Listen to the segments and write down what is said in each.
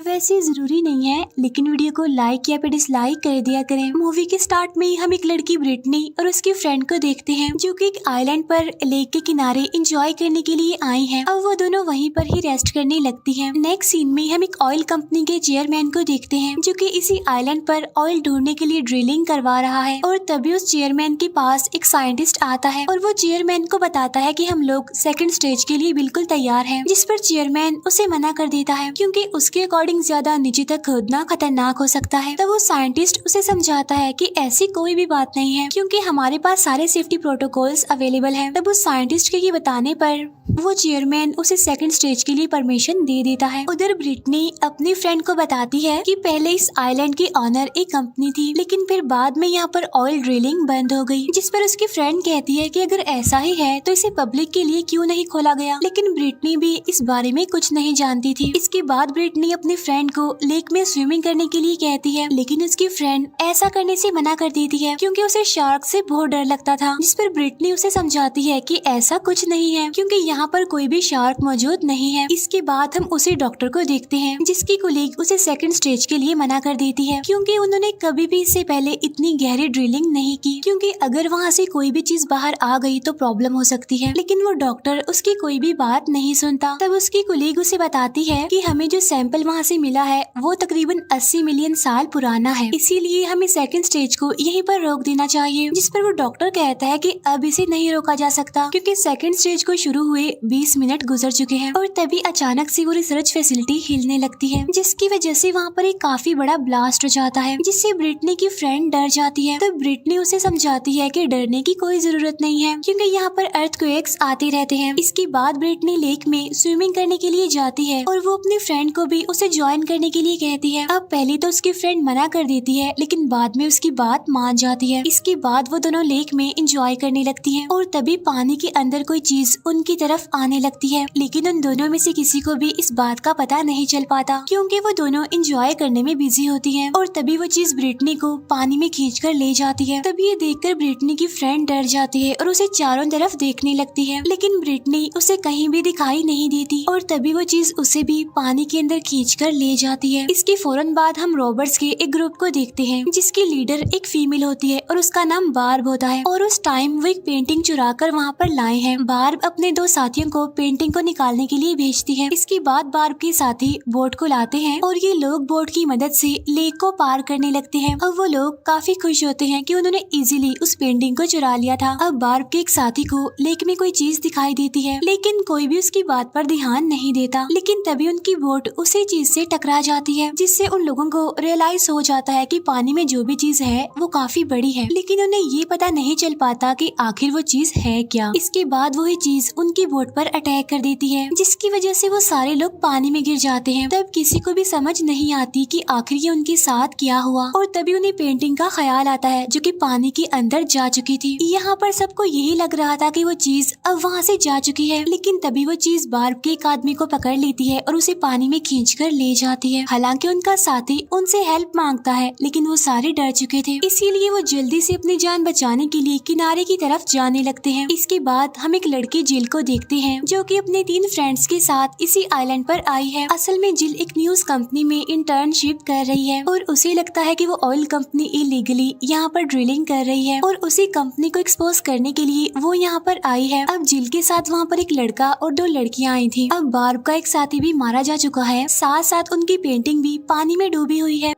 वैसे जरूरी नहीं है, लेकिन वीडियो को लाइक या फिर डिसलाइक कर दिया करें। मूवी के स्टार्ट में हम एक लड़की ब्रिटनी और उसकी फ्रेंड को देखते हैं जो कि एक आइलैंड पर लेक के किनारे एंजॉय करने के लिए आई हैं। अब वो दोनों वहीं पर ही रेस्ट करने लगती हैं। नेक्स्ट सीन में हम एक ऑयल कंपनी के चेयरमैन को देखते हैं जो कि इसी आइलैंड पर ऑयल ढूंढने के लिए ड्रिलिंग करवा रहा है। और तभी उस चेयरमैन के पास एक साइंटिस्ट आता है और वो चेयरमैन को बताता है कि हम लोग सेकंड स्टेज के लिए बिल्कुल तैयार हैं। जिस पर चेयरमैन उसे मना कर देता है क्योंकि उसके अकॉर्डिंग ज्यादा नीचे तक खोदना खतरनाक हो सकता है। तब वो साइंटिस्ट उसे समझाता है कि ऐसी कोई भी बात नहीं है क्योंकि हमारे पास सारे सेफ्टी प्रोटोकॉल्स अवेलेबल हैं। तब उस साइंटिस्ट के ये बताने पर वो चेयरमैन उसे सेकंड स्टेज के लिए परमिशन दे देता है। उधर ब्रिटनी अपनी फ्रेंड को बताती है कि पहले इस आइलैंड की ऑनर एक कंपनी थी, लेकिन फिर बाद में यहाँ पर ऑयल ड्रिलिंग बंद हो गई। जिस पर उसकी फ्रेंड कहती है कि अगर ऐसा ही है तो इसे पब्लिक के लिए क्यों नहीं खोला गया। लेकिन ब्रिटनी भी इस बारे में कुछ नहीं जानती थी। इसके बाद ब्रिटनी अपनी फ्रेंड को लेक में स्विमिंग करने के लिए कहती है, लेकिन उसकी फ्रेंड ऐसा करने से मना कर देती है क्योंकि उसे शार्क से बहुत डर लगता था। जिस पर ब्रिटनी उसे समझाती है कि ऐसा कुछ नहीं है क्योंकि यहाँ पर कोई भी शार्क मौजूद नहीं है। इसके बाद हम उसी डॉक्टर को देखते हैं जिसकी कोलीग उसे सेकंड स्टेज के लिए मना कर देती है क्योंकि उन्होंने कभी भी इससे पहले इतनी गहरी ड्रिलिंग नहीं की, क्योंकि अगर वहाँ से कोई भी चीज बाहर आ गई तो प्रॉब्लम हो सकती है। लेकिन वो डॉक्टर उसकी कोई भी बात नहीं सुनता। तब उसकी कोलीग उसे बताती है कि हमें जो सैंपल वहाँ से मिला है वो तकरीबन 80 मिलियन साल पुराना है, इसीलिए हमें सेकंड स्टेज को यहीं पर रोक देना चाहिए। जिस पर वो डॉक्टर कहता है कि अब इसे नहीं रोका जा सकता क्योंकि सेकंड स्टेज को शुरू हुए 20 मिनट गुजर चुके हैं। और तभी अचानक से वो रिसर्च फैसिलिटी हिलने लगती है जिसकी वजह से वहाँ पर एक काफी बड़ा ब्लास्ट हो जाता है, जिससे ब्रिटनी की फ्रेंड डर जाती है। तब ब्रिटनी उसे समझाती है कि डरने की कोई जरूरत नहीं है क्योंकि यहाँ पर अर्थक्वेक्स आते रहते हैं। इसके बाद ब्रिटनी लेक में स्विमिंग करने के लिए जाती है और वो अपनी फ्रेंड को भी उसे ज्वाइन करने के लिए कहती है। अब पहले तो उसकी फ्रेंड मना कर देती है, लेकिन बाद में उसकी बात मान जाती है। इसके बाद वो दोनों लेक में एंजॉय करने लगती हैं और तभी पानी के अंदर कोई चीज उनकी तरफ आने लगती है, लेकिन उन दोनों में से किसी को भी इस बात का पता नहीं चल पाता क्योंकि वो दोनों एंजॉय करने में बिजी होती हैं। और तभी वो चीज ब्रिटनी को पानी में खींचकर ले जाती है। तभी ये देखकर ब्रिटनी की फ्रेंड डर जाती है और उसे चारों तरफ देखने लगती है, लेकिन ब्रिटनी उसे कहीं भी दिखाई नहीं देती। और तभी वो चीज उसे भी पानी के अंदर खींचकर ले जाती है। इसके फौरन बाद हम रॉबर्ट्स के एक ग्रुप को देखते हैं जिसकी लीडर एक फीमेल होती है और उसका नाम बार्ब होता है। और उस टाइम वो एक पेंटिंग चुरा कर वहाँ पर लाए हैं। बार्ब अपने दो साथियों को पेंटिंग को निकालने के लिए भेजती है। इसके बाद बार्ब के साथी बोट को लाते हैं और ये लोग बोट की मदद से लेक को पार करने लगते हैं। अब वो लोग काफी खुश होते हैं कि उन्होंने इजीली उस पेंटिंग को चुरा लिया था। अब बार्ब के एक साथी को लेक में कोई चीज दिखाई देती है, लेकिन कोई भी उसकी बात पर ध्यान नहीं देता। लेकिन तभी उनकी बोट उसी चीज से टकरा जाती है, जिससे उन लोगों को रियलाइज हो जाता है कि पानी में जो भी चीज है वो काफी बड़ी है, लेकिन उन्हें ये पता नहीं चल पाता कि आखिर वो चीज है क्या। इसके बाद वही चीज उनकी बोट पर अटैक कर देती है, जिसकी वजह से वो सारे लोग पानी में गिर जाते हैं। तब किसी को भी समझ नहीं आती कि आखिर ये उनके साथ क्या हुआ। और तभी उन्हें पेंटिंग का ख्याल आता है जो कि पानी के अंदर जा चुकी थी। यहाँ पर सबको यही लग रहा था कि वो चीज अब वहाँ से जा चुकी है, लेकिन तभी वो चीज बार्ब के एक आदमी को पकड़ लेती है और उसे पानी में खींचकर ले जाती है। हालांकि उनका साथी उनसे हेल्प मांगता है, लेकिन वो सारे डर चुके थे, इसीलिए वो जल्दी से अपनी जान बचाने के लिए किनारे की तरफ जाने लगते हैं। इसके बाद हम एक लड़की जिल को देखते हैं जो कि अपने 3 फ्रेंड्स के साथ इसी आइलैंड पर आई है। असल में जिल एक न्यूज कंपनी में इंटर्नशिप कर रही है और उसे लगता है कि वो ऑयल कंपनी इलीगली यहाँ पर ड्रिलिंग कर रही है और उसी कंपनी को एक्सपोज करने के लिए वो यहाँ पर आई है। अब जिल के साथ वहाँ पर एक लड़का और 2 लड़कियाँ आई थी। अब बार्ब का एक साथी भी मारा जा चुका है, साथ साथ उनकी पेंटिंग भी पानी में डूबी हुई है।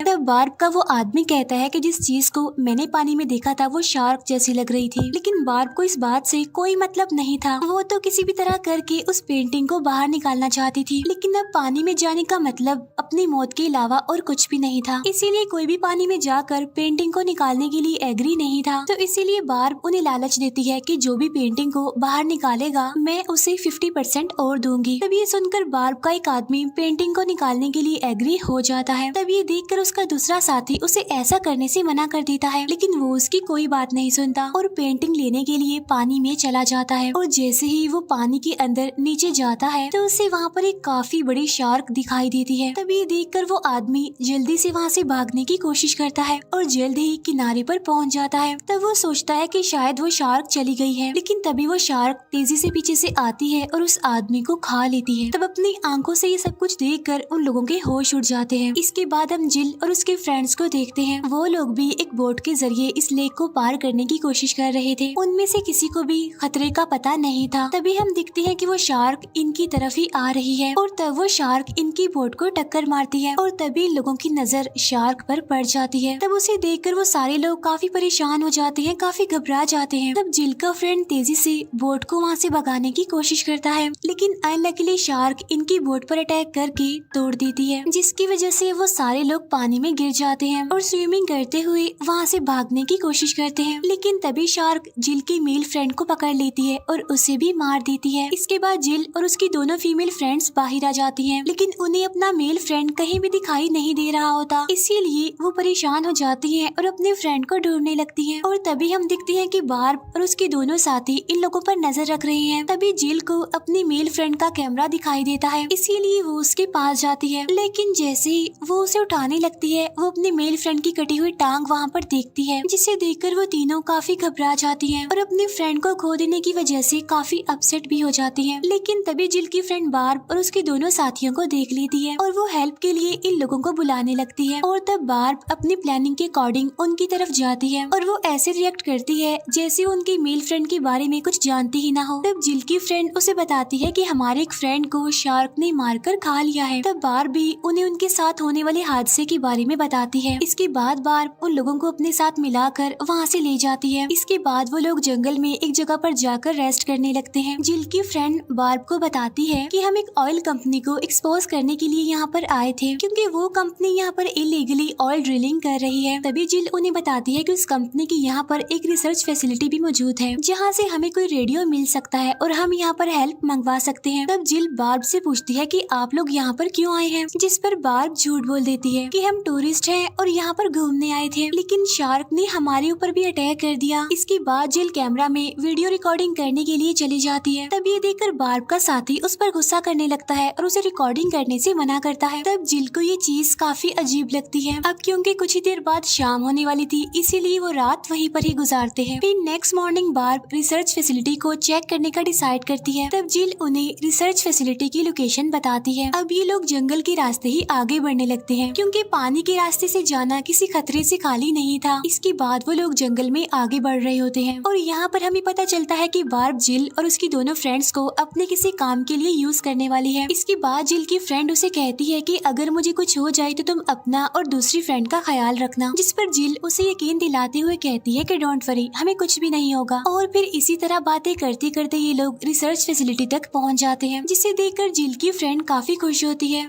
तब बार्ब का वो आदमी कहता है कि जिस चीज को मैंने पानी में देखा था वो शार्क जैसी लग रही थी, लेकिन बार्ब को इस बात से कोई मतलब नहीं था। वो तो किसी भी तरह करके उस पेंटिंग को बाहर निकालना चाहती थी, लेकिन अब पानी में जाने का मतलब अपनी मौत के अलावा और कुछ भी नहीं था, इसीलिए कोई भी पानी में जाकर पेंटिंग को निकालने के लिए एग्री नहीं था। तो इसीलिए बार्ब उन्हें लालच देती है कि जो भी पेंटिंग को बाहर निकालेगा मैं उसे 50% और दूंगी। तब ये सुनकर बार्ब का एक आदमी पेंटिंग को निकालने के लिए एग्री हो जाता है। तब ये देखकर उसका उसका दूसरा साथी उसे ऐसा करने से मना कर देता है, लेकिन वो उसकी कोई बात नहीं सुनता और पेंटिंग लेने के लिए पानी में चला जाता है। और जैसे ही वो पानी के अंदर नीचे जाता है तो उसे वहाँ पर एक काफी बड़ी शार्क दिखाई देती है। तभी देखकर वो आदमी जल्दी से वहाँ से भागने की कोशिश करता है और जल्द ही किनारे पर पहुँच जाता है। तब वो सोचता है कि शायद वो शार्क चली गई है, लेकिन तभी वो शार्क तेजी से पीछे से आती है और उस आदमी को खा लेती है। तब अपनी आंखों से ये सब कुछ देखकर उन लोगों के होश उड़ जाते हैं। इसके बाद हम जिल और उसके फ्रेंड्स को देखते हैं। वो लोग भी एक बोट के जरिए इस लेक को पार करने की कोशिश कर रहे थे। उनमें से किसी को भी खतरे का पता नहीं था। तभी हम देखते हैं कि वो शार्क इनकी तरफ ही आ रही है और तब वो शार्क इनकी बोट को टक्कर मारती है और तभी लोगों की नजर शार्क पर पड़ जाती है। तब उसे देखकर वो सारे लोग काफी परेशान हो जाते हैं, काफी घबरा जाते हैं। तब जिल का फ्रेंड तेजी से बोट को वहाँ से भगाने की कोशिश करता है, लेकिन अनलकीली शार्क इनकी बोट पर अटैक करके तोड़ देती है, जिसकी वजह से वो सारे लोग पानी में गिर जाते हैं और स्विमिंग करते हुए वहाँ से भागने की कोशिश करते हैं। लेकिन तभी शार्क जिल की मेल फ्रेंड को पकड़ लेती है और उसे भी मार देती है। इसके बाद जिल और उसकी दोनों फीमेल फ्रेंड्स बाहर आ जाती हैं, लेकिन उन्हें अपना मेल फ्रेंड कहीं भी दिखाई नहीं दे रहा होता। इसीलिए वो परेशान हो जाती हैं और अपने फ्रेंड को ढूंढने लगती हैं। और तभी हम देखते हैं कि बार्ब और उसके दोनों साथी इन लोगों पर नजर रख रहे हैं। तभी जिल को अपनी मेल फ्रेंड का कैमरा दिखाई देता है, इसीलिए वो उसके पास जाती है। लेकिन जैसे ही वो उसे उठाने लगती है, वो अपनी मेल फ्रेंड की कटी हुई टांग वहाँ पर देखती है, जिसे देखकर वो तीनों काफी घबरा जाती हैं और अपने फ्रेंड को खो देने की वजह से काफी अपसेट भी हो जाती हैं। लेकिन तभी जिल की फ्रेंड बार्ब और उसके दोनों साथियों को देख लेती है और वो हेल्प के लिए इन लोगों को बुलाने लगती है। और तब बार्ब अपनी प्लानिंग के अकॉर्डिंग उनकी तरफ जाती है और वो ऐसे रिएक्ट करती है जैसे उनकी मेल फ्रेंड के बारे में कुछ जानती ही ना हो। तब जिल की फ्रेंड उसे बताती है कि हमारे एक फ्रेंड को शार्क ने मारकर खा लिया है। तब बार्ब भी उन्हें उनके साथ होने वाले हादसे के बारे में बताती है। इसके बाद बार्ब उन लोगों को अपने साथ मिलाकर वहाँ से ले जाती है। इसके बाद वो लोग जंगल में एक जगह पर जाकर रेस्ट करने लगते हैं। जिल की फ्रेंड बार्ब को बताती है कि हम एक ऑयल कंपनी को एक्सपोज करने के लिए यहाँ पर आए थे, क्योंकि वो कंपनी यहाँ पर इलीगली ऑयल ड्रिलिंग कर रही है। तभी जिल उन्हें बताती है कि उस कंपनी की यहाँ पर एक रिसर्च फैसिलिटी भी मौजूद है, जहाँ से हमें कोई रेडियो मिल सकता है और हम यहाँ पर हेल्प मंगवा सकते हैं। तब जिल बार्ब से पूछती है कि आप लोग यहाँ पर क्यों आए हैं, जिस पर बार्ब झूठ बोल देती है कि हम टूरिस्ट हैं और यहाँ पर घूमने आए थे, लेकिन शार्क ने हमारे ऊपर भी अटैक कर दिया। इसके बाद जिल कैमरा में वीडियो रिकॉर्डिंग करने के लिए चली जाती है। तब ये देखकर बार्ब का साथी उस पर गुस्सा करने लगता है और उसे रिकॉर्डिंग करने से मना करता है। तब जिल को ये चीज काफी अजीब लगती है। अब क्योंकि कुछ ही देर बाद शाम होने वाली थी, इसीलिए वो रात वहीं पर ही गुजारते हैं। फिर next morning barb research facility को चेक करने का डिसाइड करती है। तब जिल उन्हें रिसर्च फैसिलिटी की लोकेशन बताती है। अब ये लोग जंगल के रास्ते ही आगे बढ़ने लगते हैं, क्योंकि पानी के रास्ते से जाना किसी खतरे से खाली नहीं था। इसके बाद वो लोग जंगल में आगे बढ़ रहे होते हैं और यहाँ पर हमें पता चलता है कि बार्ब जिल और उसकी दोनों फ्रेंड्स को अपने किसी काम के लिए यूज करने वाली है। इसके बाद जिल की फ्रेंड उसे कहती है कि अगर मुझे कुछ हो जाए तो तुम अपना और दूसरी फ्रेंड का ख्याल रखना, जिस पर जिल उसे यकीन दिलाते हुए कहती है कि डोंट वरी, हमें कुछ भी नहीं होगा। और फिर इसी तरह बातें करते करते ये लोग रिसर्च फैसिलिटी तक पहुँच जाते हैं, जिसे देखकर जिल की फ्रेंड काफी खुश होती है,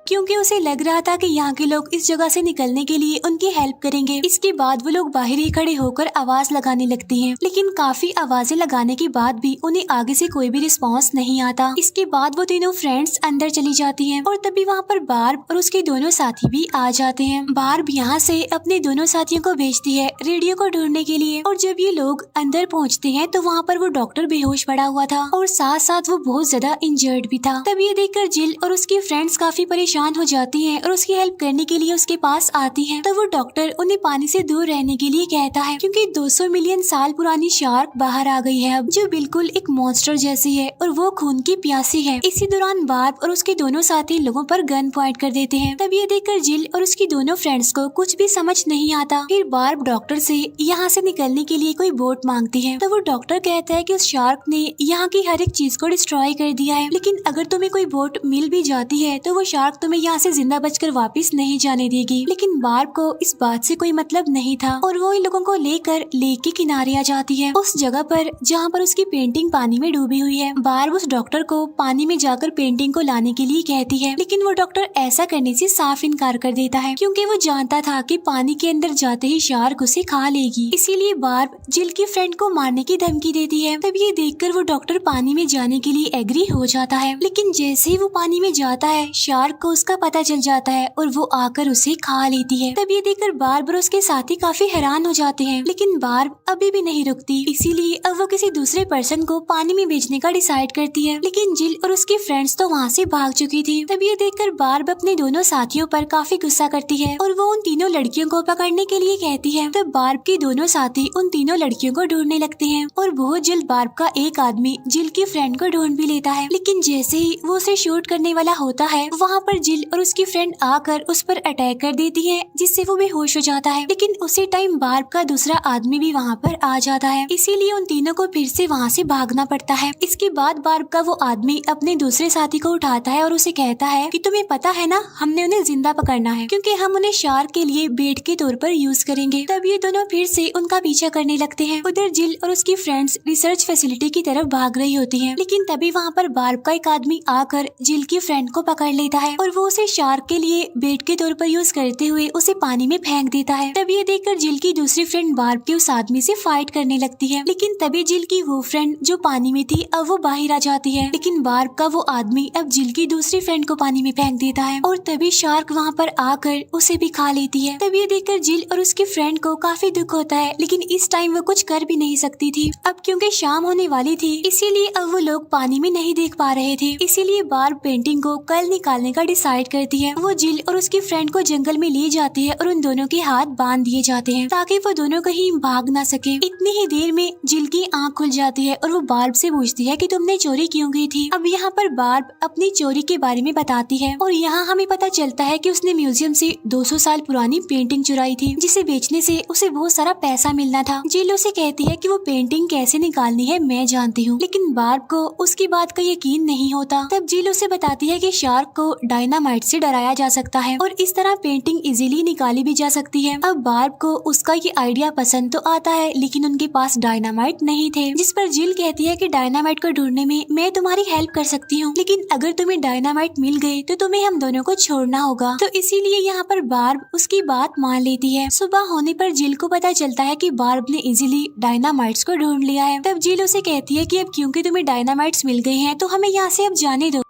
क्योंकि उसे लग रहा था कि यहाँ के लोग इस जगह से निकलने के लिए उनकी हेल्प करेंगे। इसके बाद वो लोग बाहर ही खड़े होकर आवाज लगाने लगती हैं, लेकिन काफी आवाजें लगाने के बाद भी उन्हें आगे से कोई भी रिस्पांस नहीं आता। इसके बाद वो तीनों फ्रेंड्स अंदर चली जाती हैं और तभी वहाँ पर बार्ब और उसके दोनों साथी भी आ जाते हैं। बार्ब यहाँ से अपने दोनों साथियों को भेजती है रेडियो को ढूंढने के लिए, और जब ये लोग अंदर पहुँचते हैं तो वहाँ पर वो डॉक्टर बेहोश पड़ा हुआ था और साथ साथ वो बहुत ज्यादा इंजर्ड भी था। तब ये देखकर जिल और उसकी फ्रेंड्स काफी परेशान हो जाती हैं और उसकी हेल्प करने के लिए उसके पास आती हैं। तब वो डॉक्टर उन्हें पानी से दूर रहने के लिए कहता है, क्योंकि 200 मिलियन साल पुरानी शार्क बाहर आ गई है अब, जो बिल्कुल एक मॉन्स्टर जैसी है और वो खून की प्यासी है। इसी दौरान बार्ब और उसके दोनों साथी लोगों पर गन पॉइंट कर देते हैं। तब ये देखकर जिल और उसकी दोनों फ्रेंड्स को कुछ भी समझ नहीं आता। फिर बार्ब डॉक्टर से यहाँ से निकलने के लिए कोई बोट मांगती है। तो वो डॉक्टर कहता है कि उस शार्क ने यहाँ की हर एक चीज को डिस्ट्रॉय कर दिया है, लेकिन अगर तुम्हें कोई बोट मिल भी जाती है तो वो शार्क हमें यहाँ से जिंदा बचकर वापस नहीं जाने देगी। लेकिन बार्ब को इस बात से कोई मतलब नहीं था और वो इन लोगों को लेकर लेक के किनारे आ जाती है, उस जगह पर जहाँ पर उसकी पेंटिंग पानी में डूबी हुई है। बार्ब उस डॉक्टर को पानी में जाकर पेंटिंग को लाने के लिए कहती है, लेकिन वो डॉक्टर ऐसा करने से साफ इनकार कर देता है क्योंकि वो जानता था कि पानी के अंदर जाते ही शार्क उसे खा लेगी। इसीलिए बार्ब जिल की फ्रेंड को मारने की धमकी देती है। तब ये देखकर वो डॉक्टर पानी में जाने के लिए एग्री हो जाता है, लेकिन जैसे ही वो पानी में जाता है शार्क को उसका पता चल जाता है और वो आकर उसे खा लेती है। तब ये देखकर बार्ब और उसके साथी काफी हैरान हो जाते हैं, लेकिन बार्ब अभी भी नहीं रुकती। इसीलिए अब वो किसी दूसरे पर्सन को पानी में भेजने का डिसाइड करती है, लेकिन जिल और उसकी फ्रेंड्स तो वहाँ से भाग चुकी थी। तब ये देखकर बार्ब अपने दोनों साथियों पर काफी गुस्सा करती है और वो उन तीनों लड़कियों को पकड़ने के लिए कहती है। तब बार्ब के दोनों साथी उन तीनों लड़कियों को ढूंढने लगते हैं और बहुत जल्द बार्ब का एक आदमी जिल की फ्रेंड को ढूंढ भी लेता है, लेकिन जैसे ही वो उसे शूट करने वाला होता है वहाँ पर जिल और उसकी फ्रेंड आकर उस पर अटैक कर देती है, जिससे वो बेहोश हो जाता है। लेकिन उसी टाइम बार्ब का दूसरा आदमी भी वहाँ पर आ जाता है, इसीलिए उन तीनों को फिर से वहाँ से भागना पड़ता है। इसके बाद बार्ब का वो आदमी अपने दूसरे साथी को उठाता है और उसे कहता है कि तुम्हें पता है ना, हमने उन्हें जिंदा पकड़ना है क्योंकि हम उन्हें शार्क के लिए बेट के तौर पर यूज करेंगे। तब ये दोनों फिर से उनका पीछा करने लगते हैं। उधर जिल और उसकी फ्रेंड्स रिसर्च फैसिलिटी की तरफ भाग रही होती हैं, लेकिन तभी वहाँ पर बार्ब का एक आदमी आकर जिल की फ्रेंड को पकड़ लेता है और वो उसे शार्क के लिए बेट के तौर पर यूज करते हुए उसे पानी में फेंक देता है। तब ये देखकर जिल की दूसरी फ्रेंड बार्ब के उस आदमी से फाइट करने लगती है, लेकिन तभी जिल की वो फ्रेंड जो पानी में थी अब वो बाहर आ जाती है, लेकिन बार्ब का वो आदमी अब जिल की दूसरी फ्रेंड को पानी में फेंक देता है और तभी शार्क वहाँ पर आकर उसे भी खा लेती है। तब ये देखकर जिल और उसकी फ्रेंड को काफी दुख होता है, लेकिन इस टाइम वो कुछ कर भी नहीं सकती थी। अब क्योंकि शाम होने वाली थी इसीलिए अब वो लोग पानी में नहीं देख पा रहे थे, इसीलिए बार्ब पेंटिंग को कल निकालने का डिसाइड करती है। वो जिल और उसकी फ्रेंड को जंगल में ले जाती है और उन दोनों के हाथ बांध दिए जाते हैं ताकि वो दोनों कहीं भाग ना सके। इतनी ही देर में जिल की आंख खुल जाती है और वो बार्ब से पूछती है कि तुमने चोरी क्यों की थी। अब यहाँ पर बार्ब अपनी चोरी के बारे में बताती है और यहाँ हमें पता चलता है कि उसने म्यूजियम से 200 साल पुरानी पेंटिंग चुराई थी, जिसे बेचने से उसे बहुत सारा पैसा मिलना था। जिल उसे कहती है कि वो पेंटिंग कैसे निकालनी है मैं जानती हूँ, लेकिन बार्ब को उसकी बात का यकीन नहीं होता। तब जिल उसे बताती है कि शार्क को डायनामाइट से डराया जा सकता है और इस तरह पेंटिंग इजीली निकाली भी जा सकती है। अब बार्ब को उसका ये आइडिया पसंद तो आता है, लेकिन उनके पास डायनामाइट नहीं थे, जिस पर जिल कहती है कि डायनामाइट को ढूंढने में मैं तुम्हारी हेल्प कर सकती हूँ, लेकिन अगर तुम्हें डायनामाइट मिल गए तो तुम्हें हम दोनों को छोड़ना होगा। तो इसीलिए यहाँ पर बार्ब उसकी बात मान लेती है। सुबह होने पर जिल को पता चलता है कि बार्ब ने इजीली डायनामाइट्स को ढूंढ लिया है। तब जिल उसे कहती है कि अब क्योंकि तुम्हें डायनामाइट्स मिल गए हैं तो हमें यहाँ से अब जाने दो,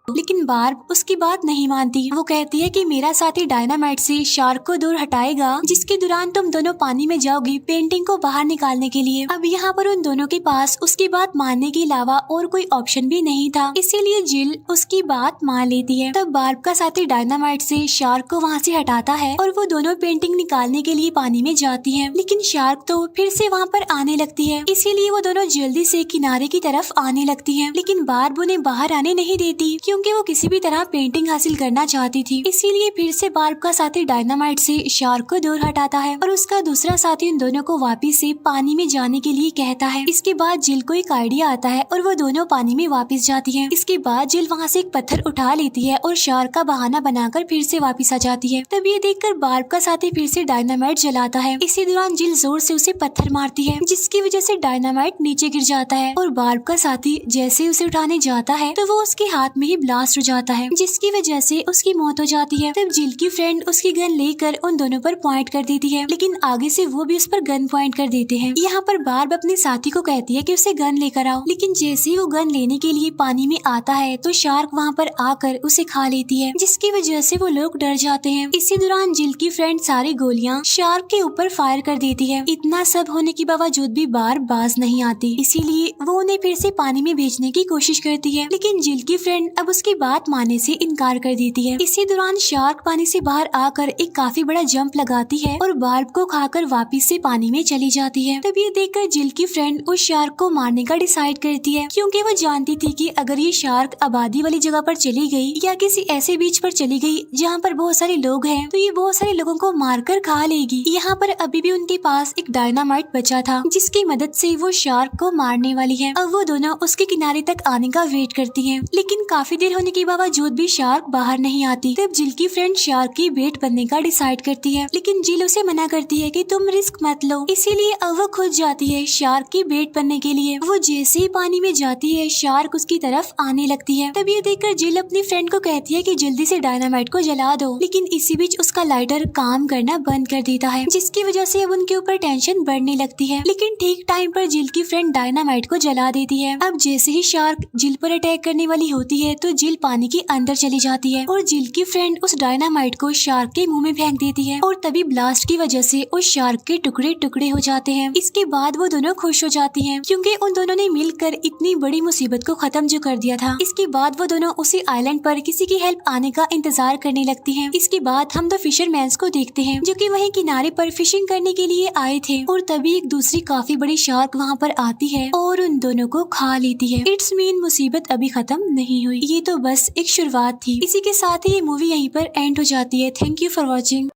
लेकिन बार्ब उसकी बात नहीं मानती। वो कहती है कि मेरा साथी डायनामाइट से शार्क को दूर हटाएगा, जिसके दौरान तुम दोनों पानी में जाओगी पेंटिंग को बाहर निकालने के लिए। अब यहाँ पर उन दोनों के पास उसकी बात मानने के अलावा और कोई ऑप्शन भी नहीं था, इसीलिए जिल उसकी बात मान लेती है। तब बार्ब का साथी डायनामाइट से शार्क को वहाँ से हटाता है और वो दोनों पेंटिंग निकालने के लिए पानी में जाती है, लेकिन शार्क तो फिर से वहाँ पर आने लगती है, इसीलिए वो दोनों जल्दी से किनारे की तरफ आने लगती है, लेकिन बार्ब उन्हें बाहर आने नहीं देती क्योंकि वो किसी भी तरह पेंटिंग हासिल करना चाहती थी। इसीलिए फिर से बार्ब का साथी डायनामाइट से शार्क को दूर हटाता है और उसका दूसरा साथी उन दोनों को वापस से पानी में जाने के लिए कहता है। इसके बाद जिल को एक आइडिया आता है और वो दोनों पानी में वापस जाती है। इसके बाद जिल वहाँ से एक पत्थर उठा लेती है और शार्क का बहाना बनाकर फिर से वापस आ जाती है। तब ये देखकर बार्ब का साथी फिर से डायनामाइट जलाता है। इसी दौरान जिल जोर से उसे पत्थर मारती है, जिसकी वजह से डायनामाइट नीचे गिर जाता है और बार्ब का साथी जैसे उसे उठाने जाता है तो वो उसके हाथ में ही ब्लास्ट हो जाता है, जिसकी वजह से उसकी मौत हो जाती है। तब जिल की फ्रेंड उसकी गन लेकर उन दोनों पर पॉइंट कर देती है, लेकिन आगे से वो भी उस पर गन पॉइंट कर देते हैं। यहाँ पर बार्ब अपने साथी को कहती है कि उसे गन लेकर आओ, लेकिन जैसे ही वो गन लेने के लिए पानी में आता है तो शार्क वहाँ पर आकर उसे खा लेती है, जिसकी वजह से वो लोग डर जाते हैं। इसी दौरान जिल की फ्रेंड सारी गोलियां शार्क के ऊपर फायर कर देती है। इतना सब होने के बावजूद भी बार्ब बाज नहीं आती, इसीलिए वो उन्हें फिर से पानी में भेजने की कोशिश करती है, लेकिन जिल की फ्रेंड अब उसकी बात मानने से इनकार कर देती है। इसी दौरान शार्क पानी से बाहर आकर एक काफी बड़ा जंप लगाती है और बार्ब को खाकर वापस से पानी में चली जाती है। तब ये देखकर जिल की फ्रेंड उस शार्क को मारने का डिसाइड करती है, क्योंकि वो जानती थी कि अगर ये शार्क आबादी वाली जगह पर चली गई या किसी ऐसे बीच पर चली गई जहाँ पर बहुत सारे लोग हैं तो ये बहुत सारे लोगों को मारकर खा लेगी। यहाँ पर अभी भी उनके पास एक डायनामाइट बचा था, जिसकी मदद से वो शार्क को मारने वाली है। अब वो दोनों उसके किनारे तक आने का वेट करती है, लेकिन काफी देर होने के बावजूद भी शार्क बाहर नहीं आती। तब जिल की फ्रेंड शार्क की बेट बनने का डिसाइड करती है, लेकिन जिल उसे मना करती है कि तुम रिस्क मत लो। इसीलिए अब वो खुद जाती है शार्क की बेट बनने के लिए। वो जैसे ही पानी में जाती है शार्क उसकी तरफ आने लगती है। तब ये देखकर जिल अपनी फ्रेंड को कहती है कि जल्दी से डायनामाइट को जला दो, लेकिन इसी बीच उसका लाइटर काम करना बंद कर देता है, जिसकी वजह से अब उनके ऊपर टेंशन बढ़ने लगती है। लेकिन ठीक टाइम पर जिल की फ्रेंड डायनामाइट को जला देती है। अब जैसे ही शार्क जिल पर अटैक करने वाली होती है तो जिल पानी के अंदर चली जाती है और जिल की फ्रेंड उस डायनामाइट को शार्क के मुंह में फेंक देती है और तभी ब्लास्ट की वजह से उस शार्क के टुकड़े टुकड़े हो जाते हैं। इसके बाद वो दोनों खुश हो जाती हैं क्योंकि उन दोनों ने मिलकर इतनी बड़ी मुसीबत को खत्म जो कर दिया था। इसके बाद वो दोनों उसी आइलैंड पर किसी की हेल्प आने का इंतजार करने लगती हैं। इसके बाद हम द फिशरमैन्स को देखते हैं जो कि वहीं किनारे पर फिशिंग करने के लिए आए थे और तभी एक दूसरी काफी बड़ी शार्क वहाँ पर आती है और उन दोनों को खा लेती है। इट्स मीन मुसीबत अभी खत्म नहीं हुई, ये तो बस एक शुरुआत थी। इसी के साथ ही ये मूवी यहीं पर एंड हो जाती है। Thank you for watching.